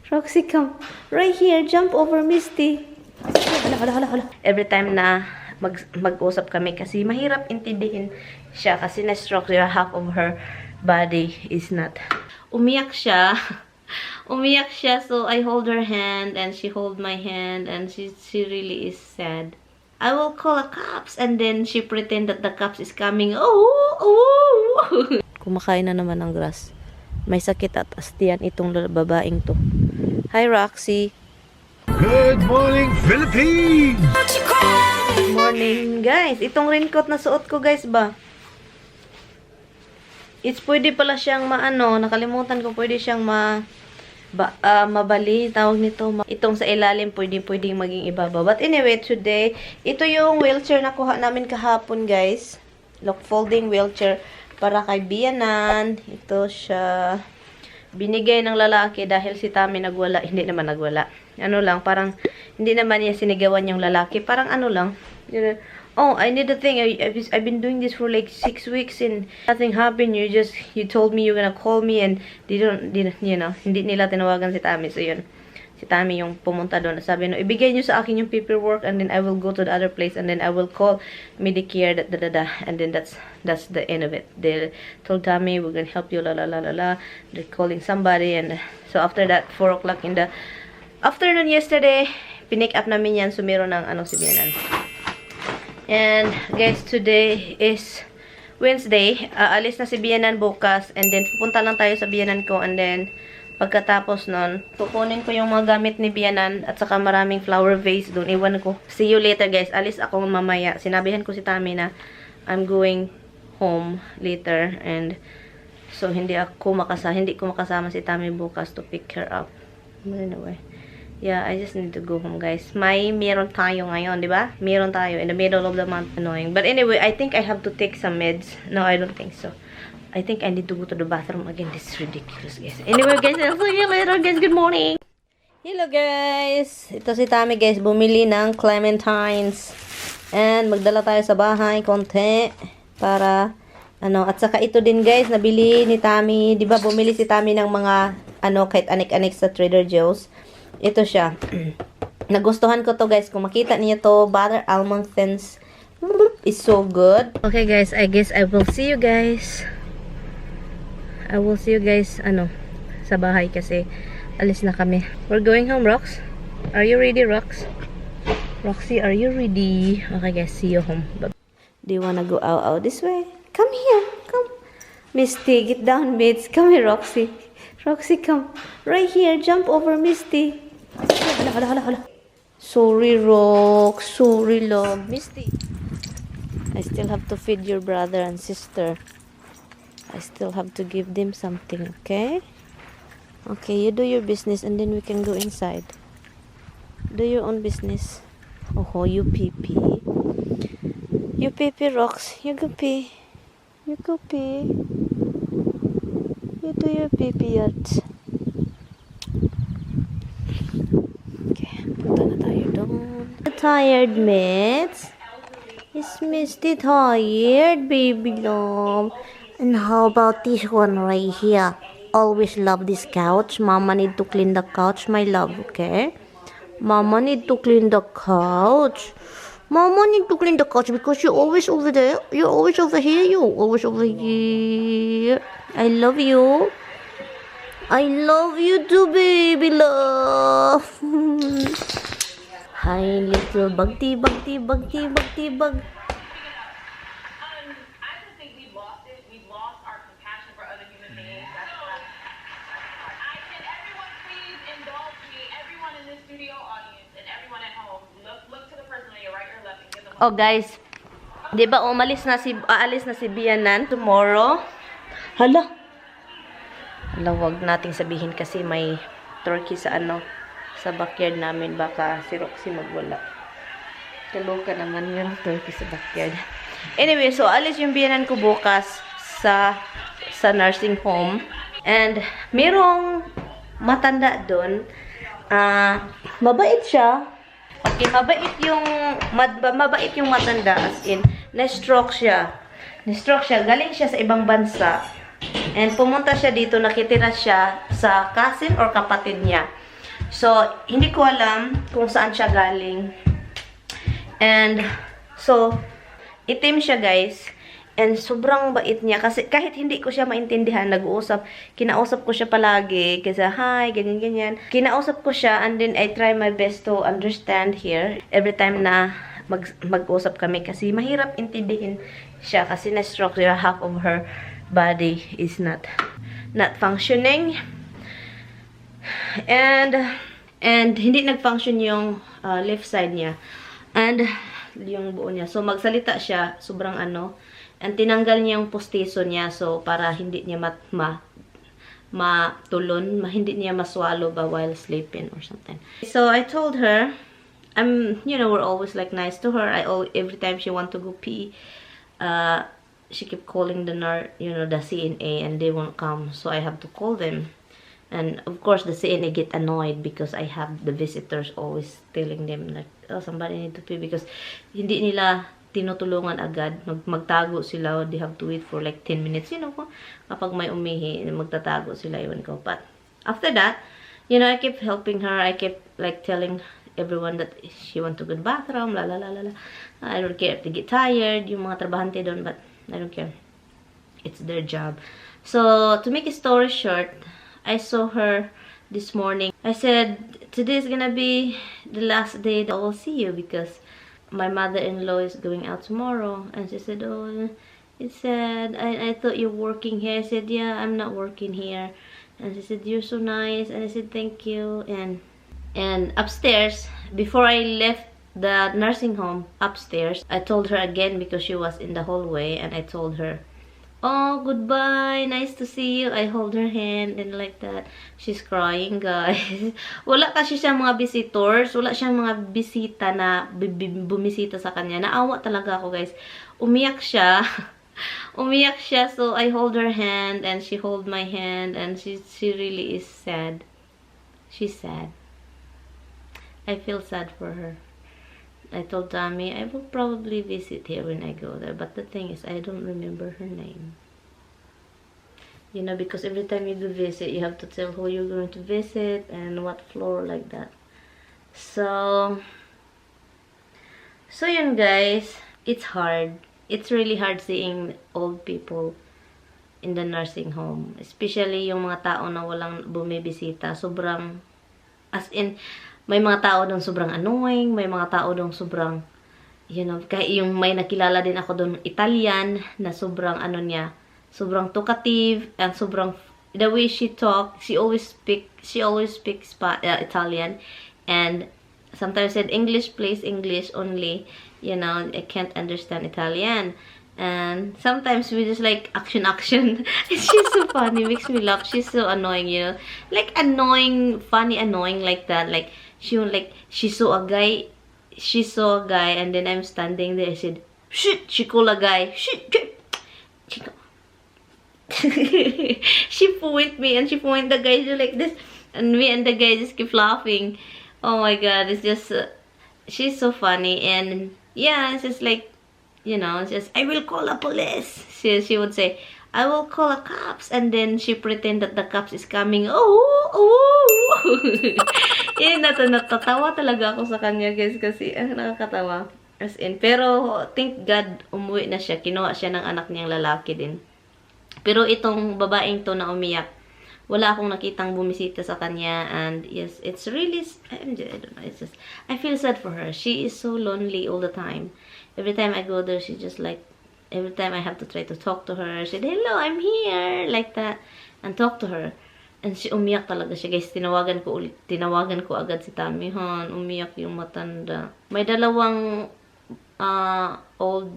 Roxy, come. Right here. Jump over Misty. Hala. Every time na mag-usap kami kasi mahirap intindihin siya kasi na-stroke siya, half of her body is not. Umiyak siya. Umiyak siya, so I hold her hand and she hold my hand and she really is sad. I will call a cops and then she pretend that the cops is coming. Oh. Kumakain na naman ng grass. May sakit at astian itong babaeng to. Hi, Roxy. Good morning, Philippines! Good morning, guys. Itong raincoat na suot ko, guys, ba? It's pwede pala siyang nakalimutan ko, pwede siyang mabali, tawag nito. Itong sa ilalim, pwedeng maging ibaba. But anyway, today, ito yung wheelchair na kuha namin kahapon, guys. Look, folding wheelchair para kay Bianan. Ito siya. Binigay ng lalaki dahil si Tami nagwala. Hindi naman nagwala. Parang, hindi naman niya sinigawan yung lalaki. Parang lang. Oh, I need a thing. I've been doing this for like 6 weeks and nothing happened. You told me you're gonna call me and hindi nila tinawagan si Tami. So yun, si Tami yung pumunta doon. Sabi ibigay niyo sa akin yung paperwork and then I will go to the other place and then I will call Medicare, and then that's the end of it. They told Tami, we're gonna help you, They're calling somebody, and so after that, 4 o'clock in the afternoon yesterday, pinick up namin yan. So meron ng si Bianan. And guys, today is Wednesday. Alis na si Bianan bukas. And then pupunta lang tayo sa Bianan ko. And then pagkatapos nun, kukunin ko yung mga gamit ni Bianan at saka maraming flower vase doon. Iwan ko. See you later, guys. Alis ako mamaya. Sinabihan ko si Tami na I'm going home later. And so hindi ko makasama si Tami bukas to pick her up. Anyway. Yeah, I just need to go home, guys. Meron tayo ngayon, di ba? Meron tayo in the middle of the month. Annoying. But anyway, I think I have to take some meds. No, I don't think so. I think I need to go to the bathroom again. This is ridiculous, guys. Anyway, guys, I'll see you later, guys. Good morning. Hello, guys. Ito si Tami, guys. Bumili ng clementines. And magdala tayo sa bahay konti para at saka ito din, guys, nabili ni Tami. Di ba, bumili si Tami ng mga kahit anik-anik sa Trader Joe's. Ito siya. Nagustuhan ko to, guys. Kung makita niyo to, butter almond thins. It's so good. Okay, guys. I guess I will see you guys. Sa bahay kasi alis na kami. We're going home, Rox. Are you ready, Rox? Roxy, are you ready? Okay, guys. See you home. Bye. Do you wanna go out this way? Come here. Come. Misty, get down, mates. Come here, Roxy. Roxy, come. Right here. Jump over Misty. Hala. Sorry, Rox. Sorry, love. Misty. I still have to feed your brother and sister. I still have to give them something, okay? Okay, you do your business and then we can go inside. Do your own business. Oh, you pee-pee. You pee-pee, Rox. You go pee. You go pee. You do your pee-pee yet. Tired, mates? Is Misty tired, baby love? And how about this one right here? Always love this couch. Mama need to clean the couch, my love, okay? Mama need to clean the couch. Mama need to clean the couch because you're always over there. You're always over here. You're always over here. I love you. I love you too, baby love. Hi, little bugty. I don't think we've lost it. We've lost our compassion for other human beings. Can everyone please indulge me? Everyone in this studio audience and everyone at home, look to the person on your right or left and give them a... Oh, guys. Diba, aalis na si Bianan tomorrow. Hala, wag nating sabihin kasi may turkey sa sa backyard namin, baka si Roxy magwala. Kaloka naman yung turkey sa backyard. Anyway, so alis yung Bianan ko bukas sa nursing home. And merong matanda doon. Mabait siya. Okay, mabait yung matanda, as in, na-stroke siya. Galing siya sa ibang bansa. And pumunta siya dito, nakitira siya sa cousin or kapatid niya. So, hindi ko alam kung saan siya galing. And, so, itim siya, guys. And sobrang bait niya. Kasi kahit hindi ko siya maintindihan, nag-uusap, kinausap ko siya palagi. Kasi, hi, ganyan-ganyan. Kinausap ko siya, and then I try my best to understand here. Every time na mag-usap kami. Kasi mahirap intindihin siya. Kasi na-stroke siya, half of her body is not functioning. And hindi nag-function yung left side niya. And yung buo niya. So, magsalita siya, sobrang ano. And tinanggal niya yung postiso niya. So, para hindi niya matulon. Hindi niya maswallow ba while sleeping or something. So, I told her, we're always like nice to her. Every time she want to go pee, she keep calling the CNA, and they won't come. So, I have to call them. And of course, the CNA get annoyed because I have the visitors always telling them like, oh, somebody need to pee, because hindi nila tinutulungan agad. Magtago sila. They have to wait for like 10 minutes. Kapag may umihi, magtatago sila. Yun ko. But after that, I kept helping her. I kept like telling everyone that she want to go to the bathroom. La la la la la. I don't care if they get tired. Yung mga trabahante doon, but I don't care. It's their job. So, to make a story short, I saw her this morning. I said, today is gonna be the last day that I will see you because my mother-in-law is going out tomorrow. And she said, oh, it's sad. I thought you're working here. I said, yeah, I'm not working here. And she said, you're so nice. And I said, thank you. And upstairs, before I left the nursing home upstairs, I told her again because she was in the hallway, and I told her, oh, goodbye, nice to see you. I hold her hand and like that. She's crying, guys. Wala kasi siyang mga visitors. Wala siyang mga bisita na bumisita sa kanya. Naawa talaga ako, guys. Umiyak siya. Umiyak siya. So, I hold her hand and she hold my hand, and she really is sad. She's sad. I feel sad for her. I told Tommy, I will probably visit here when I go there. But the thing is, I don't remember her name. Because every time you do visit, you have to tell who you're going to visit and what floor, like that. So yun, guys. It's hard. It's really hard seeing old people in the nursing home. Especially yung mga tao na walang bumibisita. Sobrang, as in, may mga tao doon sobrang annoying, may mga tao doon sobrang, kaya yung may nakilala din ako doon, Italian, na sobrang sobrang talkative, and sobrang, the way she talk, she always speaks Italian, and sometimes said English, please, English only, I can't understand Italian. And sometimes we just like action. She's so funny, makes me laugh. She's so annoying, like annoying, funny, annoying like that. Like she saw a guy, and then I'm standing there. I said, shit, she called a guy, shit. She point me, and she point the guy like this, and me and the guy just keep laughing. Oh my god, it's just she's so funny. And yeah, it's just like, it's just, I will call a police. She would say, I will call a cops, and then she pretend that the cops is coming. Natatawa talaga ako sa kanya, guys, kasi nakakatawa. As in, pero thank God umuwi na siya. Kinuha siya ng anak niyang lalaki din. Pero itong babaeng to na umiyak, wala akong nakitang bumisita sa kanya. And yes, it's really, I don't know, it's just, I feel sad for her. She is so lonely all the time. Every time I go there, she's just like, every time I have to try to talk to her, she said, hello, I'm here, like that, and talk to her. And she umiyak talaga siya, guys. Tinawagan ko agad si Tommy, umiyak yung matanda. May dalawang old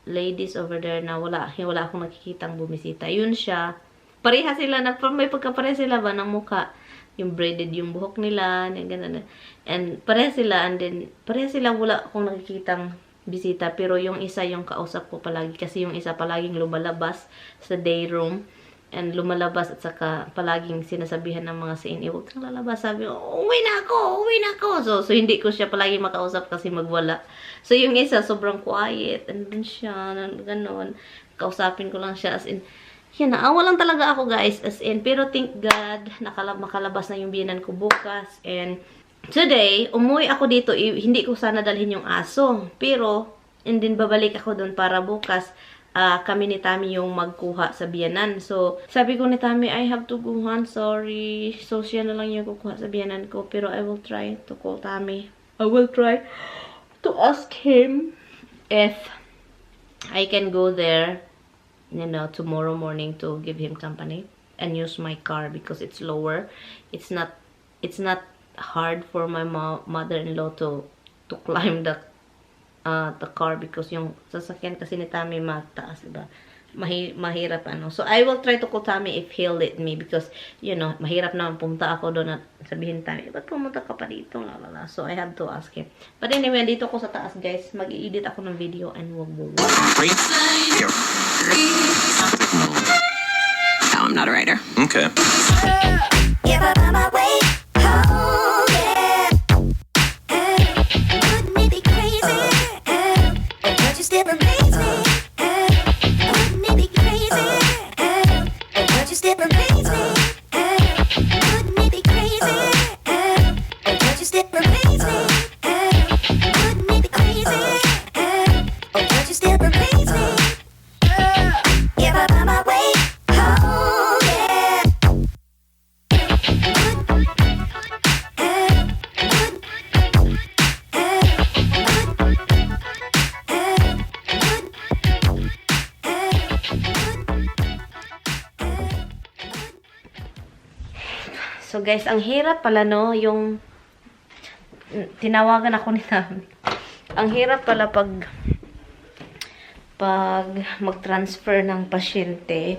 ladies over there na wala akong nakikitang bumisita. Yun siya. Pareha sila na, may pagkapareha sila ba ng mukha. Yung braided yung buhok nila, ganun. And pareha sila, and then pareha sila, wala akong nakikitang bisita. Pero yung isa yung kausap ko palagi, kasi yung isa palaging lumalabas sa day room, and lumalabas at saka palaging sinasabihan ng mga CNA, huwag kang lalabas. Sabi ko, uwi na ako. So hindi ko siya palagi makausap kasi magwala. So yung isa sobrang quiet, and then siya, gano'n, kausapin ko lang siya, as in, Yan, naawa lang talaga ako guys, as in. Pero thank God, makalabas na yung biyanan ko bukas. And today, umuwi ako dito. Hindi ko sana dalhin yung aso. Pero, and then babalik ako doon para bukas. Kami ni Tami yung magkuha sa biyanan. So, sabi ko ni Tami, I have to go home. Sorry. So, siya na lang yung kukuha sa biyanan ko. Pero I will try to call Tami. I will try to ask him if I can go there, you know, tomorrow morning to give him company and use my car because it's lower. It's not hard for my mother-in-law to climb the car because yung sasakyan kasi ni Tami mataas, diba? Mahirap ano. So, I will try to call Tami if he'll let me because, you know, mahirap naman pumunta ako doon at sabihin Tami, ba't pumunta ka pa dito? Lalala. So, I have to ask him. But anyway, dito ako sa taas, guys. Mag-i-edit ako ng video and wag. No, I'm not a writer. Okay. So guys, ang hirap pala no, yung tinawagan ako ni Tami. Ang hirap pala pag mag-transfer ng pasyente.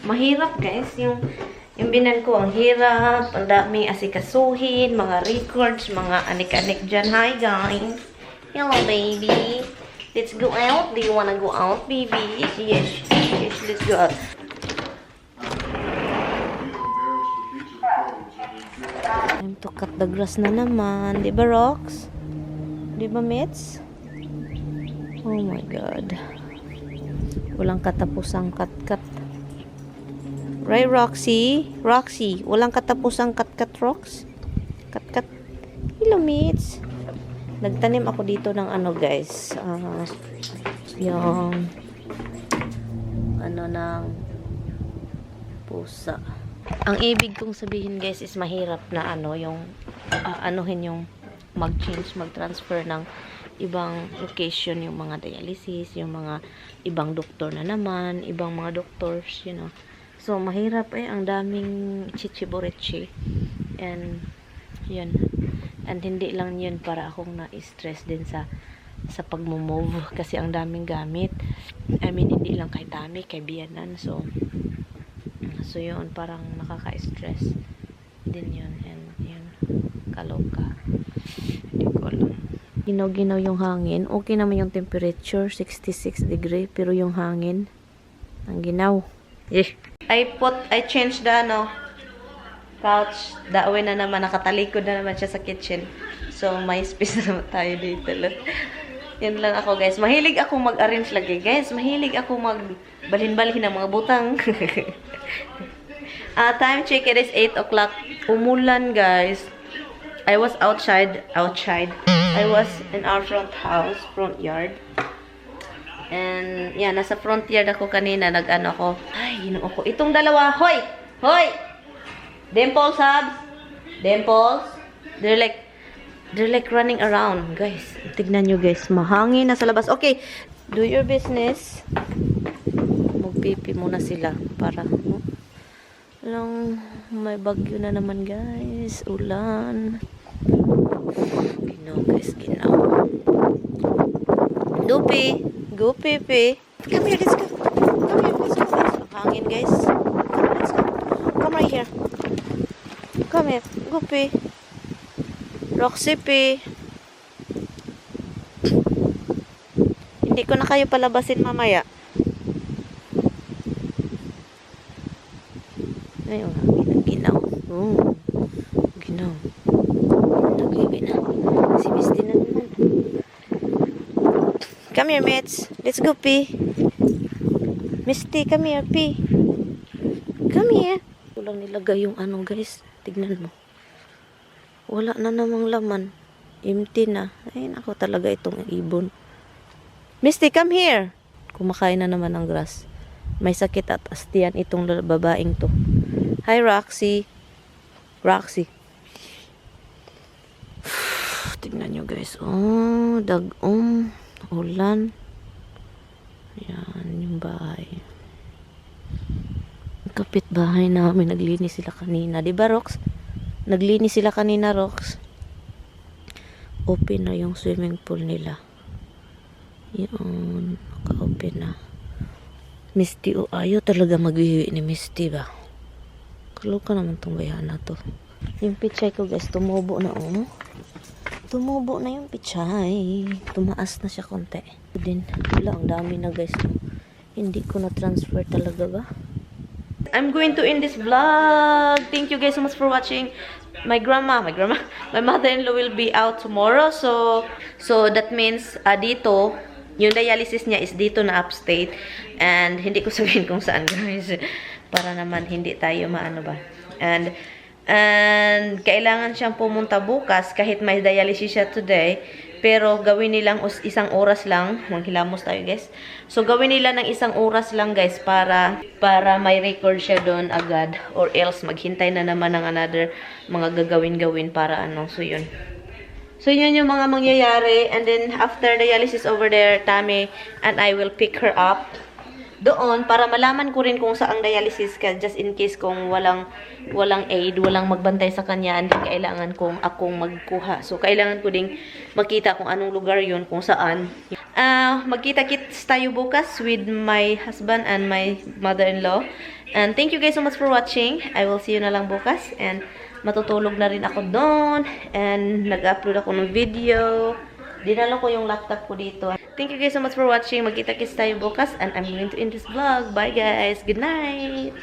Mahirap guys, yung binan ko, ang hirap, ang daming asikasuhin, mga records, mga anik-anik dyan. Hi guys! Hello baby! Let's go out. Do you wanna go out baby? Yes, let's go out. Time to cut the grass na naman. Di ba, Rox? Di ba, Mitz? Oh my God. Walang katapusang cut-cut. Right, Roxy? Roxy, walang katapusang cut-cut, Rox? Cut-cut. Hello, Mitz. Nagtanim ako dito ng ano, guys. Yung ano ng pusa. Ang ibig kong sabihin guys is mahirap na ano yung anuhin yung mag-transfer ng ibang location, yung mga dialysis, yung mga ibang doktor na naman, ibang mga doctors, you know. So mahirap ang daming chichiborichi. And yun. And hindi lang yun para akong na-stress din sa pag-move kasi ang daming gamit. I mean hindi lang kay Tami, kay biyanan. So yun, parang nakaka-stress din yun. And yun, kaloka. Hindi ko alam. Ginaw-ginaw yung hangin. Okay naman yung temperature, 66 degree. Pero yung hangin, ang ginaw. I changed the couch. Daawin na naman, nakatalikod na naman siya sa kitchen. So may space na naman tayo dito. Yan lang ako guys. Mahilig ako mag-arrange lagi guys. Mahilig ako balhin-balhin ng mga butang. Time check, it is 8 o'clock. Umulan guys. I was outside. I was in our front yard. And yeah, nasa front yard ako kanina. Nag-ano ko. Ay, ginoo ko. Itong dalawa. Hoy! Dimples, Habs. Dimples. They're like running around. Guys, tignan nyo guys. Mahangin na sa labas. Okay, do your business. Magpipi muna sila para lang may bagyo na naman guys. Ulan. Ginaw guys, ginaw. Dupi. Go Pipi. Come here, let's go. Come here, let's go. Hangin guys. Let's go. Come right here. Come here. Go Pi. Roxy Pi. Hindi ko na kayo palabasin mamaya. Ayun, ginaw. Oh, ginaw. Nagibi na. Si Misty na naman. Come here, mates. Let's go, Pi. Misty, come here, Pi. Come here. Kulang nilagay yung ano guys. Tignan mo. Wala na namang laman. Empty na. Ay, nako talaga itong ibon. Misty, come here. Kumakain na naman ng grass. May sakit at astian itong babaeng to. Hi, Roxy. Roxy. Tignan nyo guys. Oh, dagong. Ulan. Yan, yung bahay. Kapitbahay namin. Naglinis sila kanina. Diba, Rox? Naglinis sila kanina, Rox. Open na yung swimming pool nila. Yun. Naka-open na. Misty, oh, ayaw talaga maghihiwi ni Misty ba? Kaloka naman tong bayan na to. Yung pichay ko guys, tumubo na oh. Tumubo na yung pichay. Tumaas na siya konti. Din, wala, ang dami na guys. Hindi ko na-transfer talaga ba? I'm going to end this vlog. Thank you guys so much for watching. My mother-in-law will be out tomorrow. So that means dito, yung dialysis niya is dito na upstate. And hindi ko sabihin kung saan guys. Para naman hindi tayo maano ba. And kailangan siyang pumunta bukas kahit may dialysis siya today. Pero gawin nilang isang oras lang. Manghilamos tayo guys. So gawin nila ng isang oras lang guys para may record siya doon agad. Or else maghintay na naman ng another mga gagawin-gawin para ano. So yun. So yun yung mga mangyayari. And then after dialysis over there, Tammy and I will pick her up doon para malaman ko rin kung saang dialysis ka, just in case kung walang aid, walang magbantay sa kanya, and kailangan kong akong magkuha. So kailangan ko ding makita kung anong lugar yun, kung saan. Magkita-kits tayo bukas with my husband and my mother-in-law. And thank you guys so much for watching. I will see you na lang bukas. And matutulog na rin ako doon. And nag-upload ako ng video. Dinala ko yung laptop ko dito. Thank you guys so much for watching. Magkita-kits tayo bukas. And I'm going to end this vlog. Bye guys. Good night.